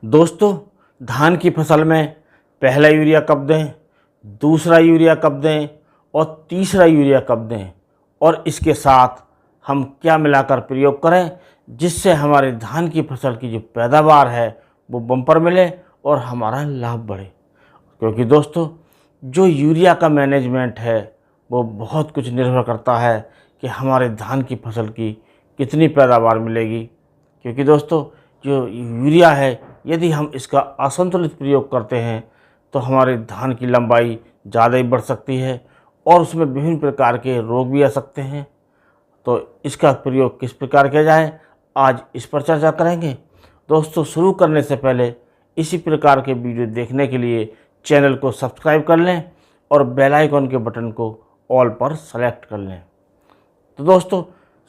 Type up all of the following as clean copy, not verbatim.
दोस्तों, धान की फसल में पहला यूरिया कब दें, दूसरा यूरिया कब दें और तीसरा यूरिया कब दें और इसके साथ हम क्या मिलाकर प्रयोग करें जिससे हमारे धान की फसल की जो पैदावार है वो बम्पर मिले और हमारा लाभ बढ़े। क्योंकि दोस्तों, जो यूरिया का मैनेजमेंट है वो बहुत कुछ निर्भर करता है कि हमारे धान की फसल की कितनी पैदावार मिलेगी। क्योंकि दोस्तों, जो यूरिया है यदि हम इसका असंतुलित प्रयोग करते हैं तो हमारे धान की लंबाई ज़्यादा ही बढ़ सकती है और उसमें विभिन्न प्रकार के रोग भी आ सकते हैं। तो इसका प्रयोग किस प्रकार किया जाए, आज इस पर चर्चा करेंगे। दोस्तों, शुरू करने से पहले इसी प्रकार के वीडियो देखने के लिए चैनल को सब्सक्राइब कर लें और बेल आइकन के बटन को ऑल पर सेलेक्ट कर लें। तो दोस्तों,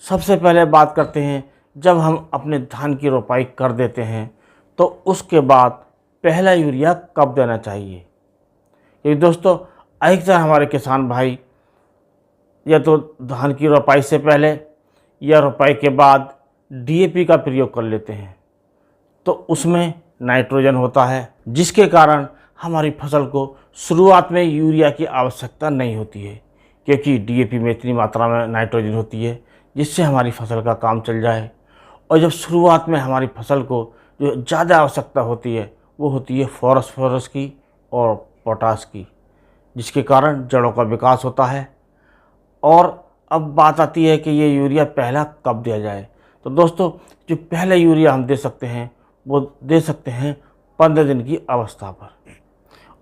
सबसे पहले बात करते हैं, जब हम अपने धान की रोपाई कर देते हैं तो उसके बाद पहला यूरिया कब देना चाहिए। क्योंकि दोस्तों, अधिकतर हमारे किसान भाई या तो धान की रोपाई से पहले या रोपाई के बाद डीएपी का प्रयोग कर लेते हैं, तो उसमें नाइट्रोजन होता है जिसके कारण हमारी फसल को शुरुआत में यूरिया की आवश्यकता नहीं होती है, क्योंकि डीएपी में इतनी मात्रा में नाइट्रोजन होती है जिससे हमारी फसल का काम चल जाए। और जब शुरुआत में हमारी फसल को जो ज़्यादा आवश्यकता होती है वो होती है फॉस्फोरस की और पोटास की, जिसके कारण जड़ों का विकास होता है। और अब बात आती है कि ये यूरिया पहला कब दिया जाए। तो दोस्तों, जो पहला यूरिया हम दे सकते हैं वो दे सकते हैं 15 दिन की अवस्था पर।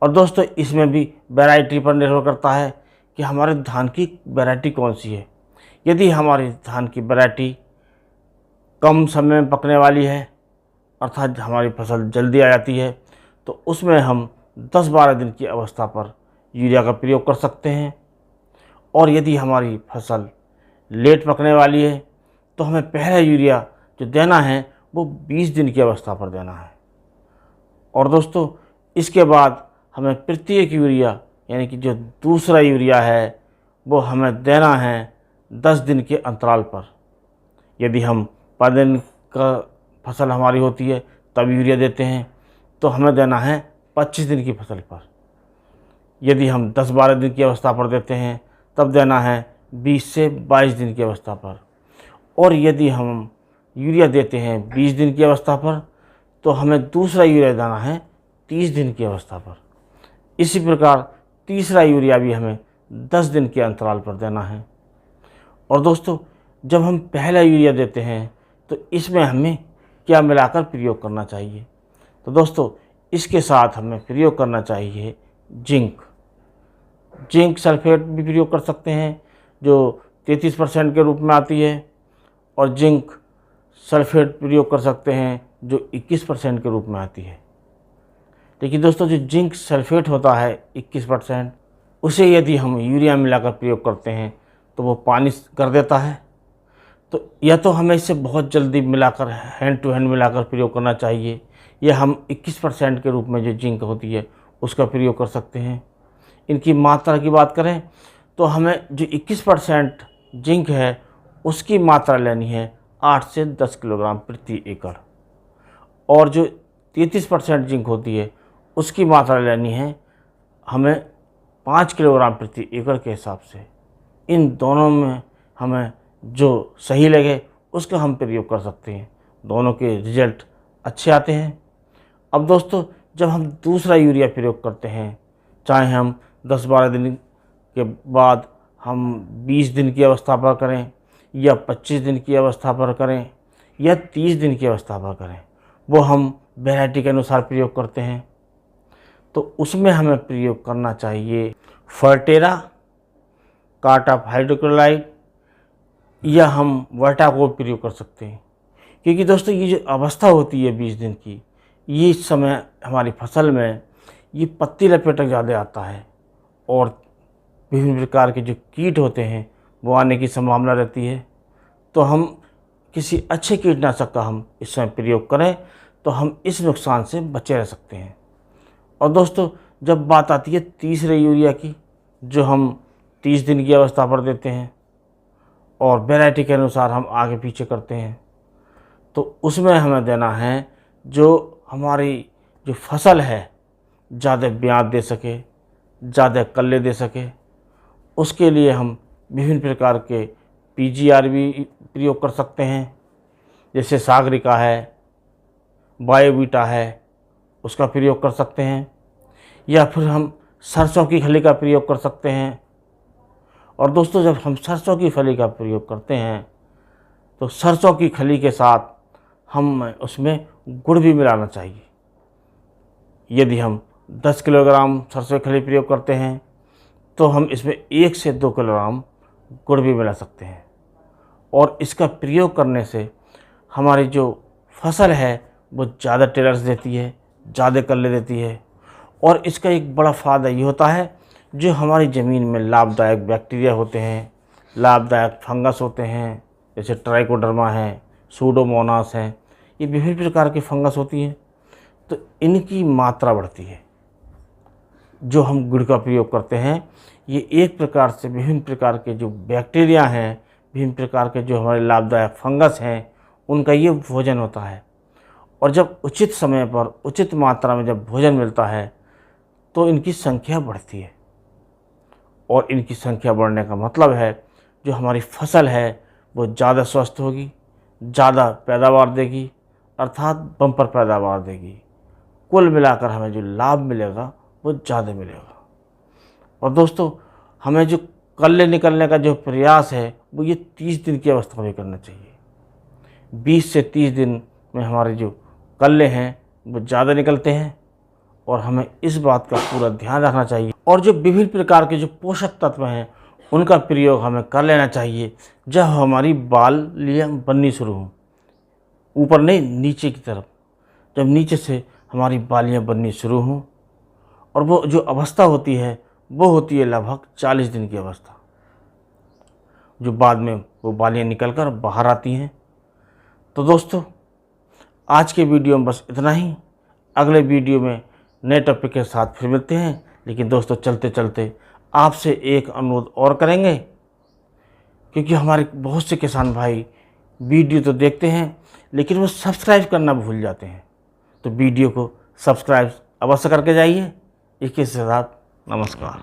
और दोस्तों, इसमें भी वैरायटी पर निर्भर करता है कि हमारे धान की वैरायटी कौन सी है। यदि हमारी धान की वैरायटी कम समय में पकने वाली है, अर्थात हमारी फसल जल्दी आ जाती है, तो उसमें हम 10-12 दिन की अवस्था पर यूरिया का प्रयोग कर सकते हैं। और यदि हमारी फसल लेट पकने वाली है तो हमें पहला यूरिया जो देना है वो 20 दिन की अवस्था पर देना है। और दोस्तों, इसके बाद हमें प्रत्येक यूरिया यानी कि जो दूसरा यूरिया है वो हमें देना है 10 दिन के अंतराल पर। यदि हम 15 दिन का फसल हमारी होती है तब यूरिया देते हैं तो हमें देना है 25 दिन की फसल पर। यदि हम 10-12 दिन की अवस्था पर देते हैं तब देना है 20 से 22 दिन की अवस्था पर। और यदि हम यूरिया देते हैं 20 दिन की अवस्था पर तो हमें दूसरा यूरिया देना है 30 दिन की अवस्था पर। इसी प्रकार तीसरा यूरिया भी हमें 10 दिन के अंतराल पर देना है। और दोस्तों, जब हम पहला यूरिया देते हैं तो इसमें हमें क्या मिलाकर प्रयोग करना चाहिए। तो दोस्तों, इसके साथ हमें प्रयोग करना चाहिए जिंक सल्फेट भी प्रयोग कर सकते हैं जो 33% के रूप में आती है, और जिंक सल्फेट प्रयोग कर सकते हैं जो 21% के रूप में आती है। लेकिन दोस्तों, जो जिंक सल्फेट होता है 21%, उसे यदि हम यूरिया मिलाकर प्रयोग करते हैं तो वो पानी कर देता है। तो या तो हमें इसे बहुत जल्दी मिलाकर हैंड टू हैंड मिलाकर प्रयोग करना चाहिए, या हम 21% के रूप में जो जिंक होती है उसका प्रयोग कर सकते हैं। इनकी मात्रा की बात करें तो हमें जो 21% जिंक है उसकी मात्रा लेनी है 8 से 10 किलोग्राम प्रति एकड़, और जो 33% जिंक होती है उसकी मात्रा लेनी है हमें 5 किलोग्राम प्रति एकड़ के हिसाब से। इन दोनों में हमें जो सही लगे उसका हम प्रयोग कर सकते हैं, दोनों के रिजल्ट अच्छे आते हैं। अब दोस्तों, जब हम दूसरा यूरिया प्रयोग करते हैं, चाहे हम 10-12 दिन के बाद हम 20 दिन की अवस्था पर करें या 25 दिन की अवस्था पर करें या 30 दिन की अवस्था पर करें, वो हम वैरायटी के अनुसार प्रयोग करते हैं। तो उसमें हमें प्रयोग करना चाहिए फर्टेरा, कार्टाप हाइड्रोक्लोराइड, या हम वर्टा को प्रयोग कर सकते हैं। क्योंकि दोस्तों, ये जो अवस्था होती है 20 दिन की, ये समय हमारी फसल में ये पत्ती लपेटक ज़्यादा आता है और विभिन्न प्रकार के जो कीट होते हैं वो आने की संभावना रहती है। तो हम किसी अच्छे कीटनाशक का हम इस समय प्रयोग करें तो हम इस नुकसान से बचे रह सकते हैं। और दोस्तों, जब बात आती है तीसरे यूरिया की, जो हम 30 दिन की अवस्था पर देते हैं और वैरायटी के अनुसार हम आगे पीछे करते हैं, तो उसमें हमें देना है जो हमारी जो फसल है ज़्यादा ब्याज दे सके, ज़्यादा कल्ले दे सके, उसके लिए हम विभिन्न प्रकार के पीजीआर भी प्रयोग कर सकते हैं। जैसे सागरिका है, बायोवीटा है, उसका प्रयोग कर सकते हैं, या फिर हम सरसों की खली का प्रयोग कर सकते हैं। और दोस्तों, जब हम सरसों की खली का प्रयोग करते हैं तो सरसों की खली के साथ हम उसमें गुड़ भी मिलाना चाहिए। यदि हम 10 किलोग्राम सरसों की खली प्रयोग करते हैं तो हम इसमें 1 से 2 किलोग्राम गुड़ भी मिला सकते हैं। और इसका प्रयोग करने से हमारी जो फसल है वो ज़्यादा टेलर्स देती है, ज़्यादा कल्ले देती है। और इसका एक बड़ा फ़ायदा ये होता है, जो हमारी ज़मीन में लाभदायक बैक्टीरिया होते हैं, लाभदायक फंगस होते हैं, जैसे ट्राइकोडर्मा है, सूडोमोनास है, ये विभिन्न प्रकार की फंगस होती हैं, तो इनकी मात्रा बढ़ती है। जो हम गुड़ का प्रयोग करते हैं, ये एक प्रकार से विभिन्न प्रकार के जो बैक्टीरिया हैं, विभिन्न प्रकार के जो हमारे लाभदायक फंगस हैं, उनका ये भोजन होता है। और जब उचित समय पर उचित मात्रा में जब भोजन मिलता है तो इनकी संख्या बढ़ती है। और इनकी संख्या बढ़ने का मतलब है जो हमारी फसल है वो ज़्यादा स्वस्थ होगी, ज़्यादा पैदावार देगी, अर्थात बम्पर पैदावार देगी। कुल मिलाकर हमें जो लाभ मिलेगा वो ज़्यादा मिलेगा। और दोस्तों, हमें जो कल्ले निकलने का जो प्रयास है वो ये 30 दिन की अवस्था में करना चाहिए। 20 से 30 दिन में हमारे जो कल्ले हैं वो ज़्यादा निकलते हैं, और हमें इस बात का पूरा ध्यान रखना चाहिए। और जो विभिन्न प्रकार के जो पोषक तत्व हैं उनका प्रयोग हमें कर लेना चाहिए जब हमारी बालियाँ बननी शुरू हों। ऊपर नहीं, नीचे की तरफ, जब नीचे से हमारी बालियाँ बननी शुरू हों। और वो जो अवस्था होती है वो होती है लगभग 40 दिन की अवस्था, जो बाद में वो बालियाँ निकल कर बाहर आती हैं। तो दोस्तों, आज के वीडियो में बस इतना ही। अगले वीडियो में नए टॉपिक के साथ फिर मिलते हैं। लेकिन दोस्तों, चलते चलते आपसे एक अनुरोध और करेंगे, क्योंकि हमारे बहुत से किसान भाई वीडियो तो देखते हैं लेकिन वो सब्सक्राइब करना भूल जाते हैं। तो वीडियो को सब्सक्राइब अवश्य करके जाइए। इसके साथ नमस्कार।